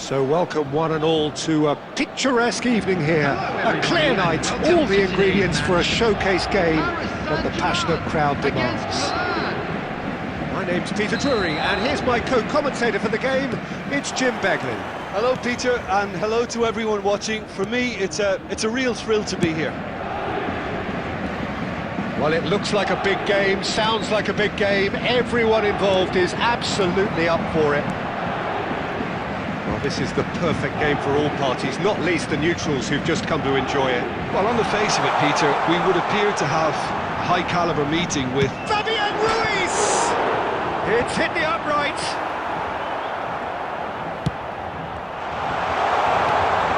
So welcome one and all to a picturesque evening here, a clear night, all the ingredients for a showcase game that the passionate crowd demands. My name's Peter Drury, and here's my co-commentator for the game, it's Jim Beglin. Hello Peter, and hello to everyone watching. For me, it's a real thrill to be here. Well, it looks like a big game, sounds like a big game, everyone involved is absolutely up for it. Well, this is the perfect game for all parties, not least the neutrals who've just come to enjoy it. Well, on the face of it, Peter, we would appear to have a high-caliber meeting with... Fabian Ruiz! It's hit the upright.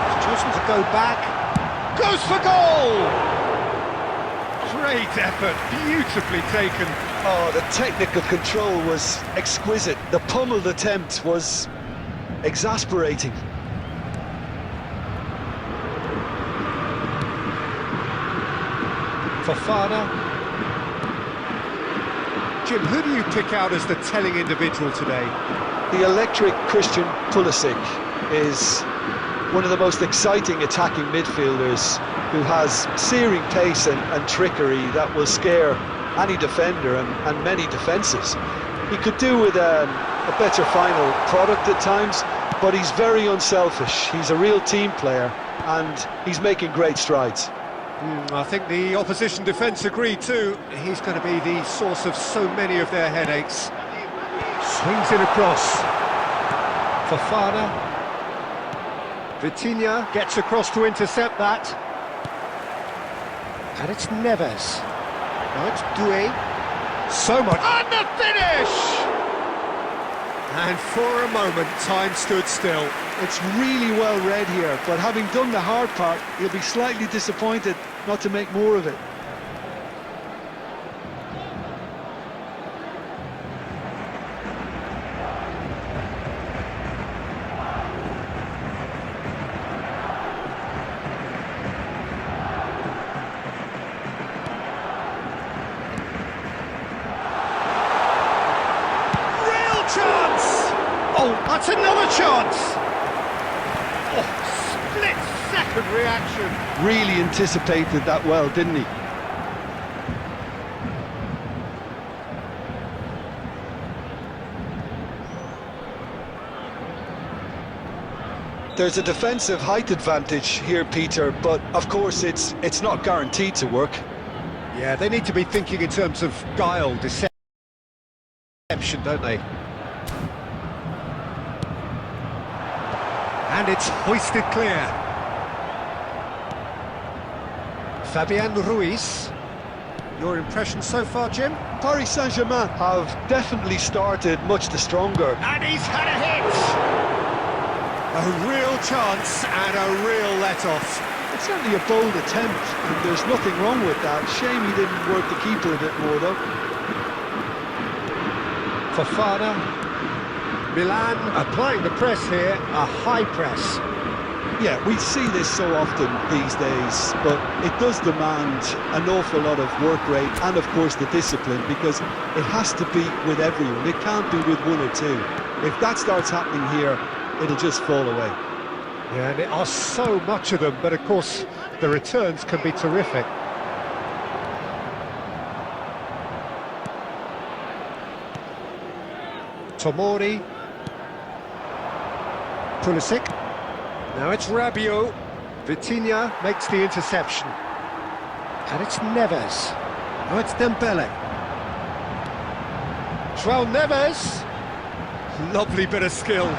He's chosen to go back. Goes for goal! Great effort, beautifully taken. Oh, the technical control was exquisite. The pummeled attempt was exasperating. Fofana. Jim, who do you pick out as the telling individual today? The electric Christian Pulisic is one of the most exciting attacking midfielders who has searing pace and trickery that will scare any defender and many defences. He could do with a better final product at times, but he's very unselfish. He's a real team player and he's making great strides. I think the opposition defence agree too. He's going to be the source of so many of their headaches. Swings it across. Fofana. Vitinha gets across to intercept that. And it's Neves. Now it's Doué. So much. And the finish! And for a moment, time stood still. It's really well read here, but having done the hard part, he'll be slightly disappointed not to make more of it. Oh, that's another chance! Oh, split-second reaction. Really anticipated that well, didn't he? There's a defensive height advantage here, Peter, but of course it's not guaranteed to work. Yeah, they need to be thinking in terms of guile, deception, don't they? And it's hoisted clear. Fabian Ruiz. Your impression so far, Jim? Paris Saint-Germain have definitely started much the stronger. And he's had a hit! A real chance and a real let-off. It's certainly a bold attempt, and there's nothing wrong with that. Shame he didn't work the keeper a bit more, though. Fofana. Milan applying the press here, a high press. Yeah, we see this so often these days, but it does demand an awful lot of work rate and, of course, the discipline, because it has to be with everyone. It can't be with one or two. If that starts happening here, it'll just fall away. Yeah, and there are so much of them, but, of course, the returns can be terrific. Tomori. Pulisic. Now it's Rabiot. Vitinha makes the interception. And it's Neves. Now it's Dembele. João Neves. Lovely bit of skill.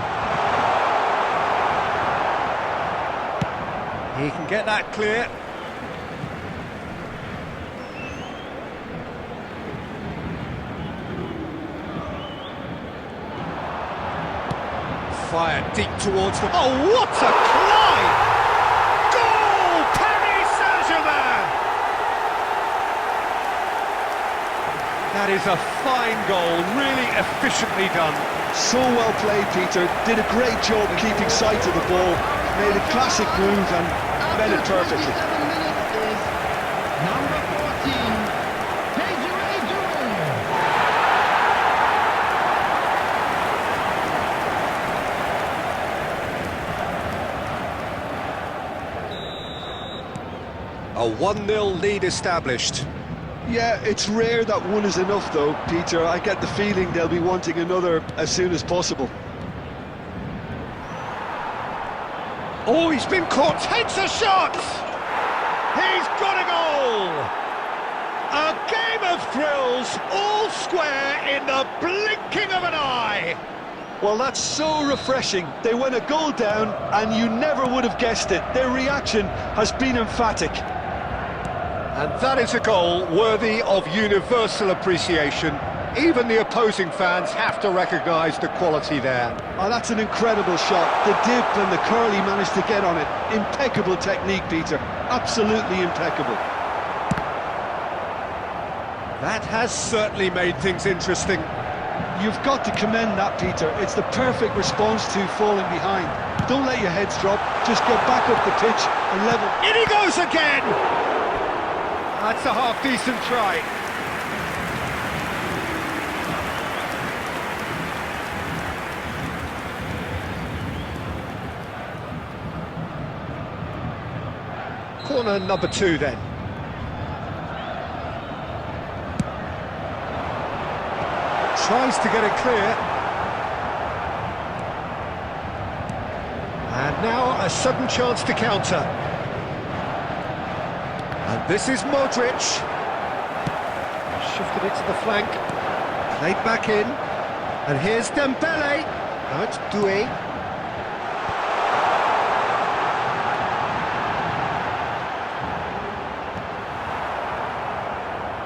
He can get that clear. Fired deep towards them. Oh, what a climb! Goal! Paris Saint-Germain! That is a fine goal, really efficiently done. So well played, Peter. Did a great job keeping sight of the ball. Made a classic move and read it perfectly. Number 14, PSG. A 1-0 lead established. Yeah, it's rare that one is enough though, Peter. I get the feeling they'll be wanting another as soon as possible. Oh, he's been caught, takes a shot! He's got a goal! A game of thrills, all square in the blinking of an eye! Well, that's so refreshing. They went a goal down and you never would have guessed it. Their reaction has been emphatic. And that is a goal worthy of universal appreciation. Even the opposing fans have to recognise the quality there. Oh, that's an incredible shot. The dip and the curl he managed to get on it. Impeccable technique, Peter. Absolutely impeccable. That has certainly made things interesting. You've got to commend that, Peter. It's the perfect response to falling behind. Don't let your heads drop. Just get back up the pitch and level. In he goes again! That's a half-decent try. Corner number 2 then. Tries to get it clear. And now a sudden chance to counter. And this is Modric. Shifted it to the flank. Played back in. And here's Dembele. Now it's Doué.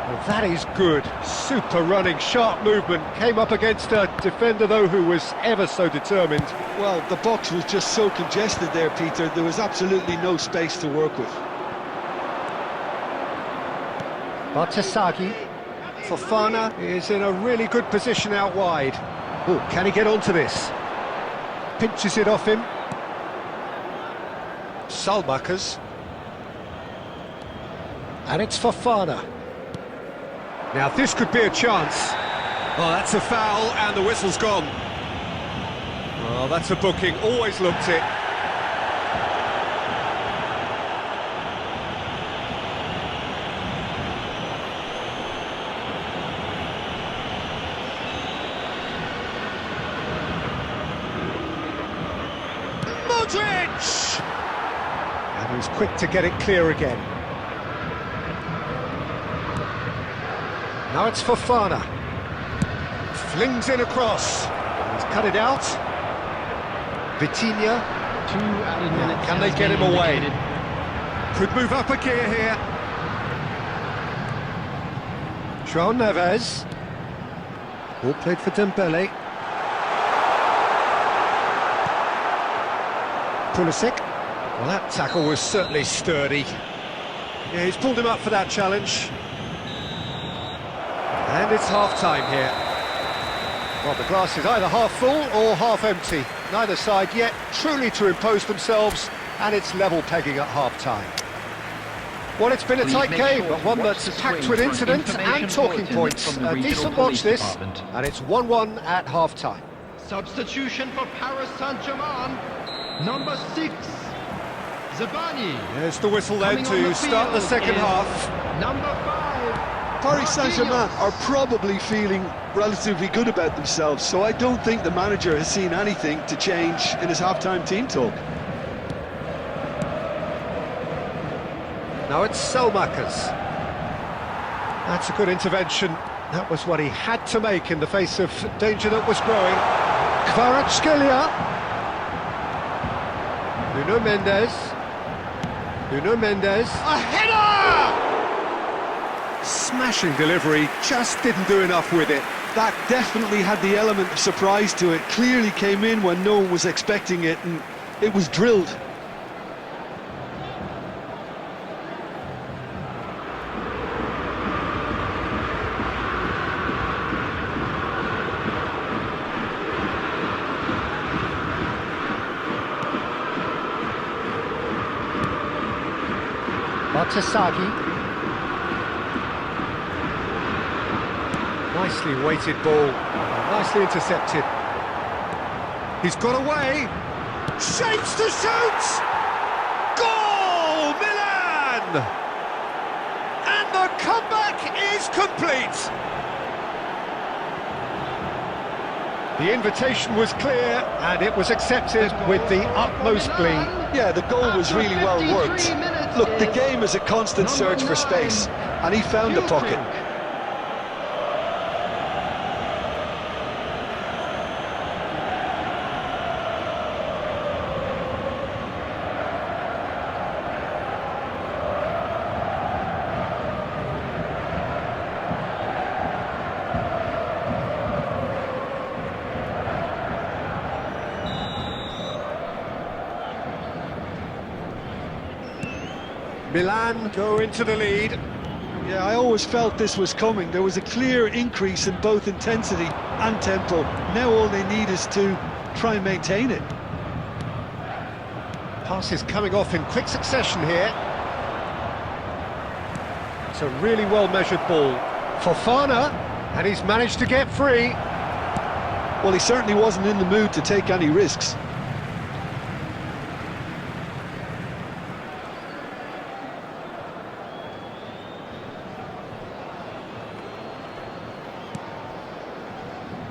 Well, that is good. Super running, sharp movement. Came up against a defender, though, who was ever so determined. Well, the box was just so congested there, Peter. There was absolutely no space to work with. Bartasaghi. Fofana is in a really good position out wide. Oh, can he get onto this? Pinches it off him. Salmakers. And it's Fofana. Now this could be a chance. Oh, that's a foul and the whistle's gone. Oh, that's a booking, always looked it. Modric! And he's quick to get it clear again. Now it's Fofana. Flings in across. He's cut it out. Vitinha. Can they get him away? Could move up a gear here. João Neves. Ball played for Dembele. Pulisic. Well, that tackle was certainly sturdy. Yeah, he's pulled him up for that challenge. And it's half-time here. Well, the glass is either half full or half empty. Neither side yet truly to impose themselves, and it's level pegging at half-time. Well, it's been a tight game, but one that's packed with incidents and talking points. A decent watch this, and it's 1-1 at half-time. Substitution for Paris Saint-Germain. Number 6, Zabani. There's the whistle then to start the second half. Number 5. Paris Saint-Germain are probably feeling relatively good about themselves, so I don't think the manager has seen anything to change in his half-time team talk. Now it's Selmakers. That's a good intervention. That was what he had to make in the face of danger that was growing. Kvaratskhelia. Nuno Mendes. A header! Smashing delivery, just didn't do enough with it. That definitely had the element of surprise to it. Clearly came in when no one was expecting it, and it was drilled. Bartasaghi. Nicely weighted ball, nicely intercepted. He's got away, shapes to shoot! Goal, Milan! is complete! The invitation was clear, and it was accepted with the utmost glee. Yeah, the goal was really well worked. Look, the game is a constant search for space, and he found the pocket. Milan go into the lead. Yeah, I always felt this was coming. There was a clear increase in both intensity and tempo. Now all they need is to try and maintain it. Passes coming off in quick succession here. It's a really well-measured ball. Fofana, and he's managed to get free. Well, he certainly wasn't in the mood to take any risks.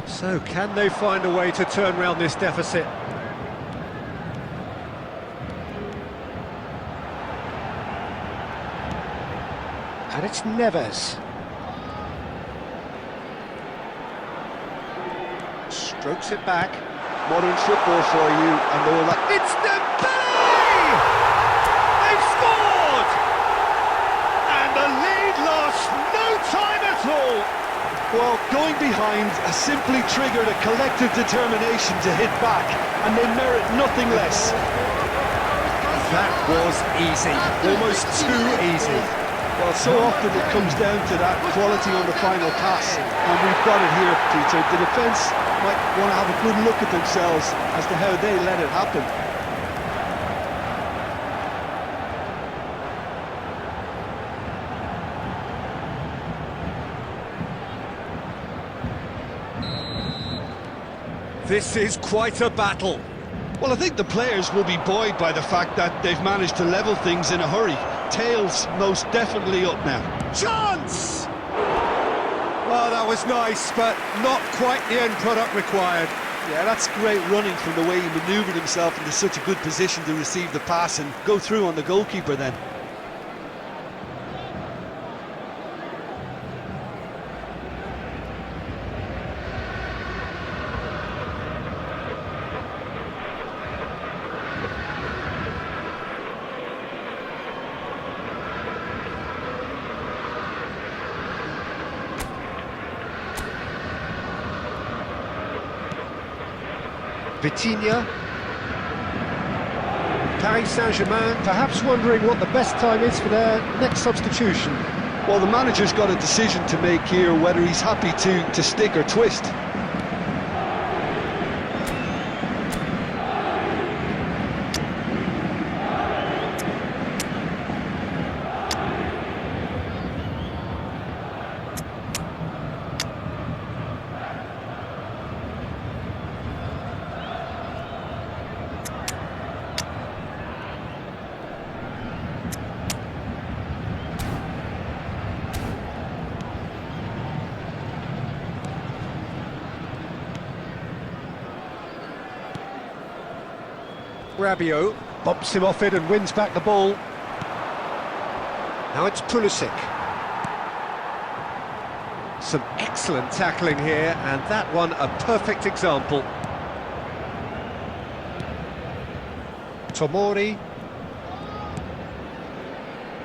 So, can they find a way to turn around this deficit? And it's Neves. Strokes it back. Modern football for you, and all that. It's Dembele! They've scored! And the lead lost no time at all. Well, going behind has simply triggered a collective determination to hit back, and they merit nothing less. That was easy, almost too easy. Well, so often it comes down to that quality on the final pass, and we've got it here, Peter. The defence might want to have a good look at themselves as to how they let it happen. This is quite a battle. Well, I think the players will be buoyed by the fact that they've managed to level things in a hurry. Tails most definitely up now. Chance! Well, that was nice, but not quite the end product required. Yeah, that's great running from the way he manoeuvred himself into such a good position to receive the pass and go through on the goalkeeper then. Vitinha. Paris Saint-Germain perhaps wondering what the best time is for their next substitution. Well, the manager's got a decision to make here, whether he's happy to stick or twist. Rabiot bumps him off it and wins back the ball. Now it's Pulisic. Some excellent tackling here, and that one a perfect example. Tomori.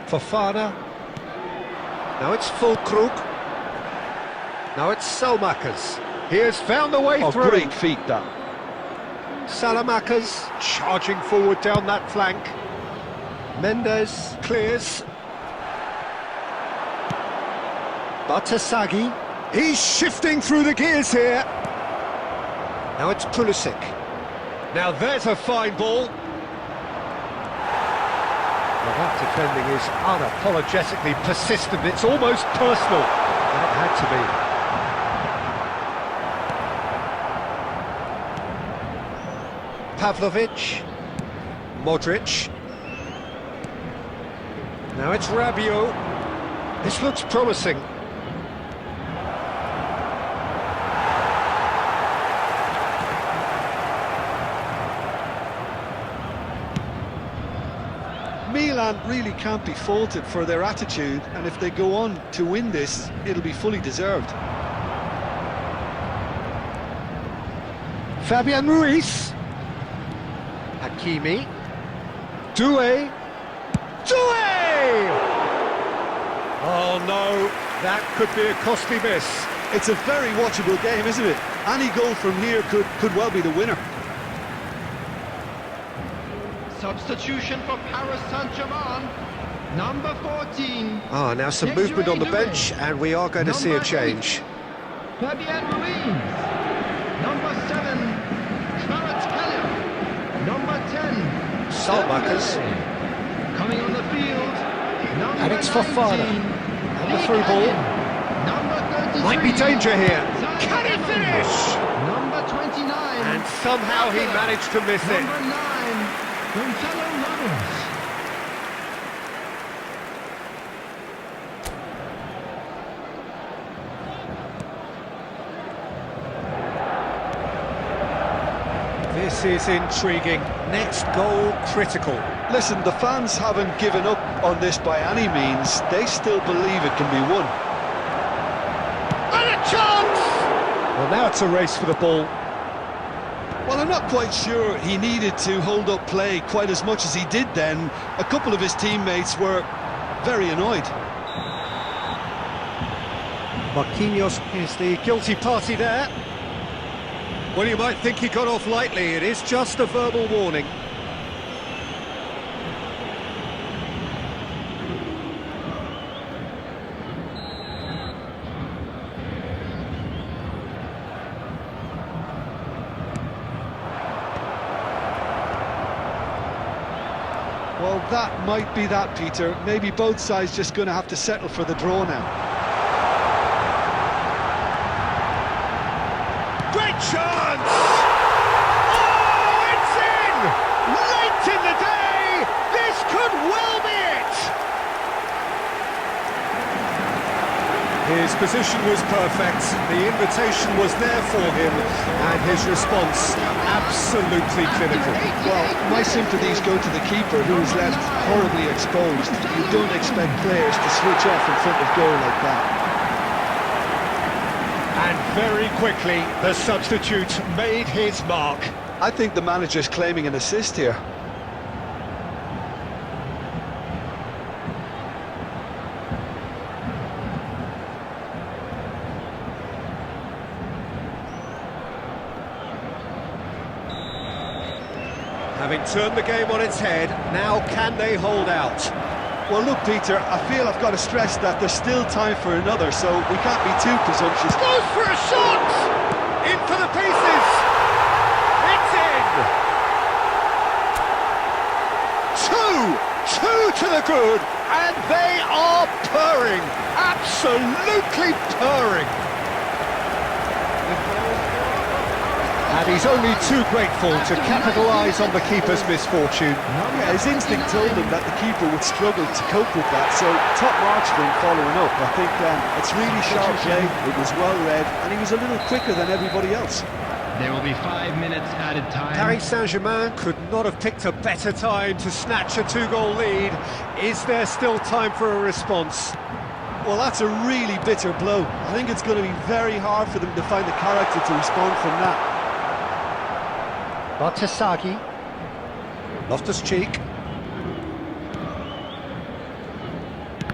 Fofana. Now it's Fulkrug. Now it's Selmakers. He has found a way through. Great feat, that. Salamakers charging forward down that flank. Mendes clears. Batasagi. He's shifting through the gears here. Now it's Pulisic. Now there's a fine ball. Well, that defending is unapologetically persistent. It's almost personal. And it had to be. Pavlovic, Modric. Now it's Rabiot. This looks promising. Milan really can't be faulted for their attitude, and if they go on to win this, it'll be fully deserved. Fabian Ruiz. Hakimi. Doué. Doué! Oh no, that could be a costly miss. It's a very watchable game, isn't it? Any goal from here could well be the winner. Substitution for Paris Saint-Germain, number 14. Now some movement on the bench, and we are going to see a change. Fabian Ruiz. Number 7, Kvaratskhelia. Number 10, Salmakers. coming on the field. Number And it's Fofana. 19, And the through ball. Number 33, Might be danger here. Can he finish? Number 29, And somehow he managed to miss it. number 9, Gonzalo Ramos. This is intriguing. Next goal critical. Listen, the fans haven't given up on this by any means. They still believe it can be won. And a chance! Well, now it's a race for the ball. Well, I'm not quite sure he needed to hold up play quite as much as he did then. A couple of his teammates were very annoyed. Marquinhos is the guilty party there. Well, you might think he got off lightly. It is just a verbal warning. Well, that might be that, Peter. Maybe both sides just going to have to settle for the draw now. Great chance! Oh, it's in! Late in the day! This could well be it! His position was perfect, the invitation was there for him, and his response absolutely clinical. Well, my sympathies go to the keeper, who is left horribly exposed. You don't expect players to switch off in front of goal like that. And very quickly, the substitute made his mark. I think the manager's claiming an assist here. Having turned the game on its head, now can they hold out? Well, look, Peter, I feel I've got to stress that there's still time for another, so we can't be too presumptuous. Goes for a shot! In for the pieces! It's in! Two to the good, and they are purring! Absolutely purring! And he's only too grateful to capitalise on the keeper's misfortune. Yeah, his instinct told him that the keeper would struggle to cope with that, so top marks for him following up. I think it's really sharp play, it was well read, and he was a little quicker than everybody else. There will be 5 minutes added time. Paris Saint-Germain could not have picked a better time to snatch a 2-goal lead. Is there still time for a response? Well, that's a really bitter blow. I think it's going to be very hard for them to find the character to respond from that. Bartasagi. Loftus-Cheek.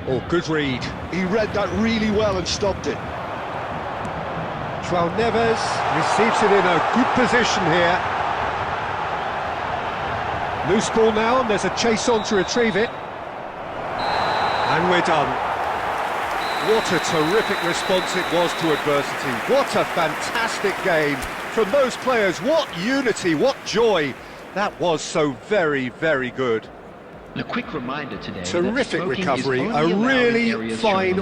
Oh, good read. He read that really well and stopped it. João Neves receives it in a good position here. Loose ball now, and there's a chase on to retrieve it. And we're done. What a terrific response it was to adversity. What a fantastic game from those players. What unity, what joy. That was so very, very good. A quick reminder today. Terrific recovery, a really fine